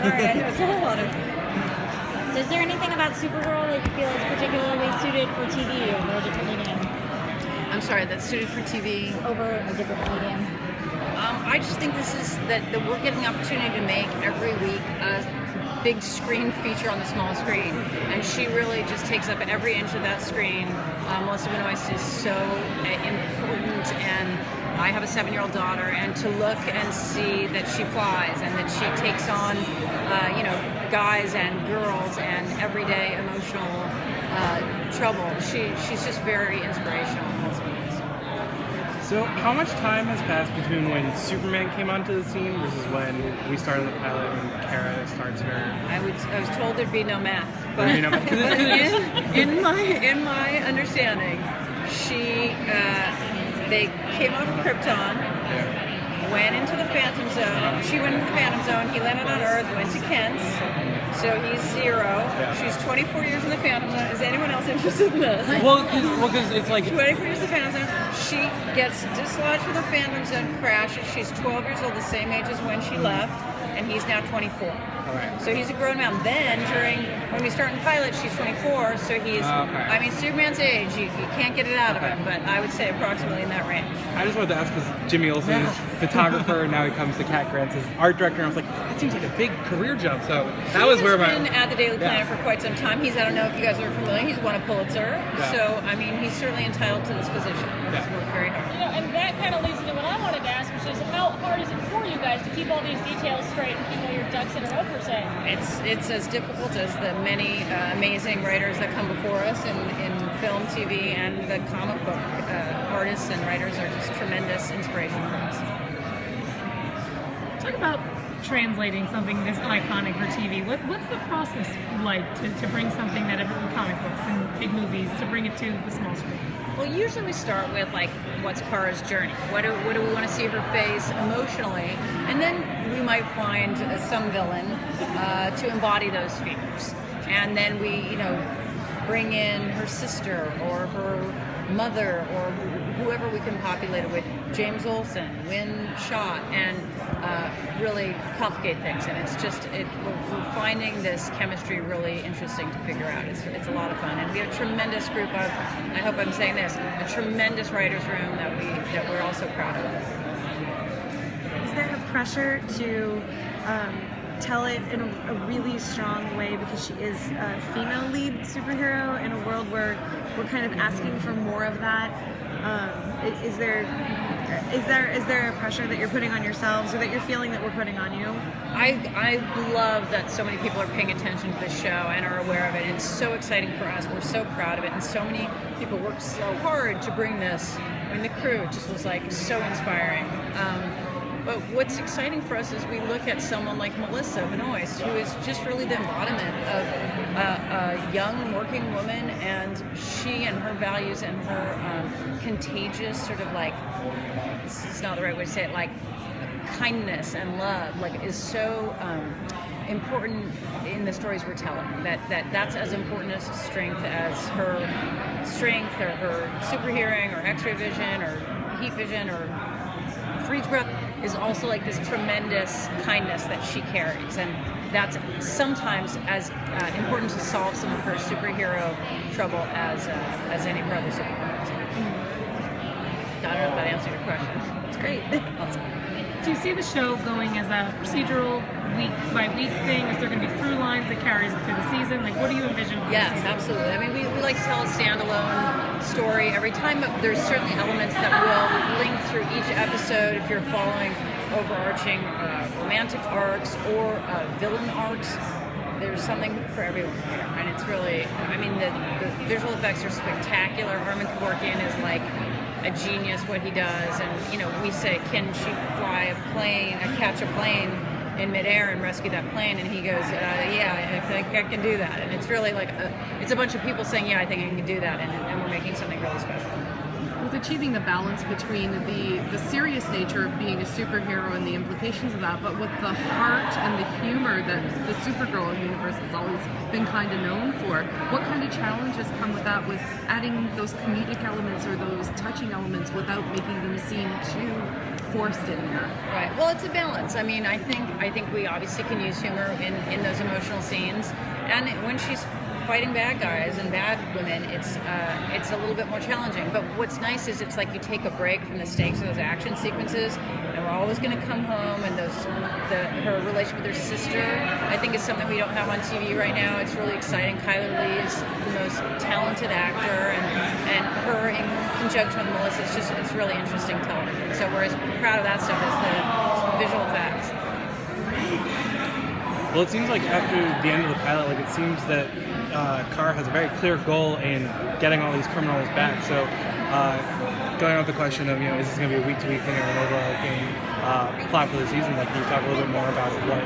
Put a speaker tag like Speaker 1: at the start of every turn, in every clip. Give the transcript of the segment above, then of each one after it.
Speaker 1: Sorry, I know it's a whole lot of...
Speaker 2: So is there anything about Supergirl that you feel is particularly suited for TV over a different medium?
Speaker 1: I'm sorry, that's suited for TV?
Speaker 2: Over a different medium.
Speaker 1: I just think this is that we're getting the opportunity to make every week a big screen feature on the small screen, and she really just takes up every inch of that screen. Melissa Benoist is so important, and I have a 7-year-old daughter, and to look and see that she flies and that she takes on, guys and girls and everyday emotional trouble. She's just very inspirational.
Speaker 3: So how much time has passed between when Superman came onto the scene versus when we started the pilot and Kara starts her?
Speaker 1: I was told there'd be no math, but
Speaker 3: in
Speaker 1: my understanding, they came off of Krypton, went into the Phantom Zone. She went into the Phantom Zone. He landed on Earth, went to Kent's. So he's 0. She's 24 years in the Phantom Zone. Is anyone else interested in this?
Speaker 3: Well, because it's like
Speaker 1: 24 years in the Phantom Zone. She gets dislodged from the Phantom Zone, crashes. She's 12 years old, the same age as when she left, and he's now 24.
Speaker 3: Right.
Speaker 1: So he's a grown man. Then when we start in pilot, she's 24. So he's, I mean, Superman's age. You can't get it out of him, but I would say approximately in that range.
Speaker 3: I just wanted to ask because Jimmy Olsen is photographer, and now he comes to Cat Grant's as art director. And I was like, that seems like a big career jump. So that was where
Speaker 1: He's been at the Daily Planet for quite some time. I don't know if you guys are familiar. He's won a Pulitzer.
Speaker 3: Yeah.
Speaker 1: So I mean, he's certainly entitled to this position. He's worked very hard.
Speaker 4: And that kind of leads into what I wanted to ask, which is how hard is it for you guys to keep all these details straight and keep all your ducks in a row, per se?
Speaker 1: It's as difficult as the many amazing writers that come before us in film, TV, and the comic book artists and writers are just tremendous inspiration for us.
Speaker 5: Talk about translating something this iconic for TV. What's the process like to bring something that everyone comic books and big movies to bring it to the small screen?
Speaker 1: Well, usually we start with what's Kara's journey? What do we want to see her face emotionally? And then we might find some villain to embody those fears. And then we, bring in her sister or her mother or whoever we can populate it with. James Olsen, Wynn Shot, and really complicate things. And it's just, we're finding this chemistry really interesting to figure out. It's a lot of fun. And we have a tremendous group of, I hope I'm saying this, a tremendous writers' room that we're also proud of.
Speaker 6: Is there a pressure to tell it in a really strong way because she is a female lead superhero in a world where we're kind of asking for more of that? Is there a pressure that you're putting on yourselves or that you're feeling that we're putting on you?
Speaker 1: I love that so many people are paying attention to this show and are aware of it. It's so exciting for us. We're so proud of it, and so many people worked so hard to bring this. I mean, the crew just was so inspiring. But what's exciting for us is we look at someone like Melissa Benoist, who is just really the embodiment of a young working woman, and she and her values and her contagious sort of this is not the right way to say it, kindness and love, is so important in the stories we're telling. That's as important as strength as her strength or her superhearing or X-ray vision or heat vision or freeze breath is also this tremendous kindness that she carries, and that's sometimes as important to solve some of her superhero trouble as any of her other superheroes. I don't know if that answered your question.
Speaker 6: It's great.
Speaker 1: Awesome.
Speaker 5: Do you see the show going as a procedural week-by-week thing? Is there going to be through lines that carries it through the season? What do you envision for
Speaker 1: Yes,
Speaker 5: the season?
Speaker 1: absolutely. I mean, we like to tell a standalone story every time, but there's certainly elements that will link through each episode if you're following overarching romantic arcs or villain arcs. There's something for everyone here, and it's really, the visual effects are spectacular. Armin Kevorkian is a genius what he does, and we say, can she fly a plane, catch a plane in midair and rescue that plane, and he goes, yeah, I think I can do that. And it's really it's a bunch of people saying, yeah, I think I can do that, and we're making something really special.
Speaker 7: With achieving the balance between the serious nature of being a superhero and the implications of that, but with the heart and the humor that the Supergirl universe has always been kind of known for, what kind of challenges come with that, with adding those comedic elements or those touching elements without making them seem too forced in there.
Speaker 1: Right. Well, it's a balance. I mean, I think we obviously can use humor in those emotional scenes, and when she's fighting bad guys and bad women, it's a little bit more challenging. But what's nice is it's like you take a break from the stakes of those action sequences, and we're always going to come home. And her relationship with her sister, I think, is something we don't have on TV right now. It's really exciting. Kyler Lee is the most talented actor, and her in conjunction with Melissa, it's really interesting television. So we're as proud of that stuff as the visual effects.
Speaker 3: Well, it seems like after the end of the pilot, like it seems that Carr has a very clear goal in getting all these criminals back. So, going on with the question of, is this going to be a week-to-week thing or an overarching plot for the season? Like, can you talk a little bit more about what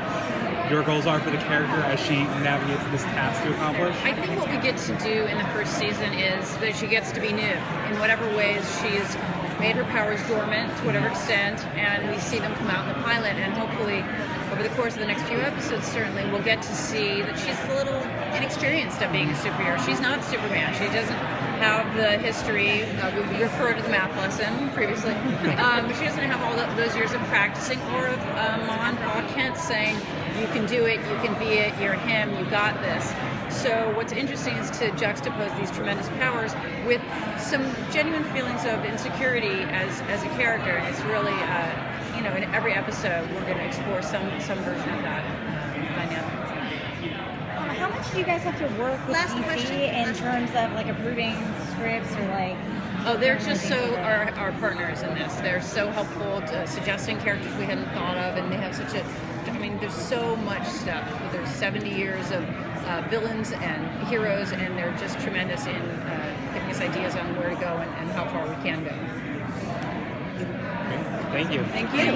Speaker 3: your goals are for the character as she navigates this task to accomplish?
Speaker 1: I think what we get to do in the first season is that she gets to be new in whatever ways she's made her powers dormant to whatever extent, and we see them come out in the pilot, and hopefully over the course of the next few episodes, certainly we'll get to see that she's a little inexperienced at being a superhero. She's not Superman. She doesn't have the history. We referred to the math lesson previously, but she doesn't have all those years of practicing, or of Mom and Pa Kent saying, "You can do it. You can be it. You're him. You got this." So what's interesting is to juxtapose these tremendous powers with some genuine feelings of insecurity as a character. And it's really, in every episode we're going to explore some version of that dynamic.
Speaker 2: How much do you guys have to work with DC in terms of like approving scripts or like?
Speaker 1: Oh, they're just our partners in this. They're so helpful to suggesting characters we hadn't thought of, and they have such a. I mean, there's so much stuff. There's 70 years of villains and heroes, and they're just tremendous in giving us ideas on where to go and how far we can go.
Speaker 3: Thank you.
Speaker 1: Thank you.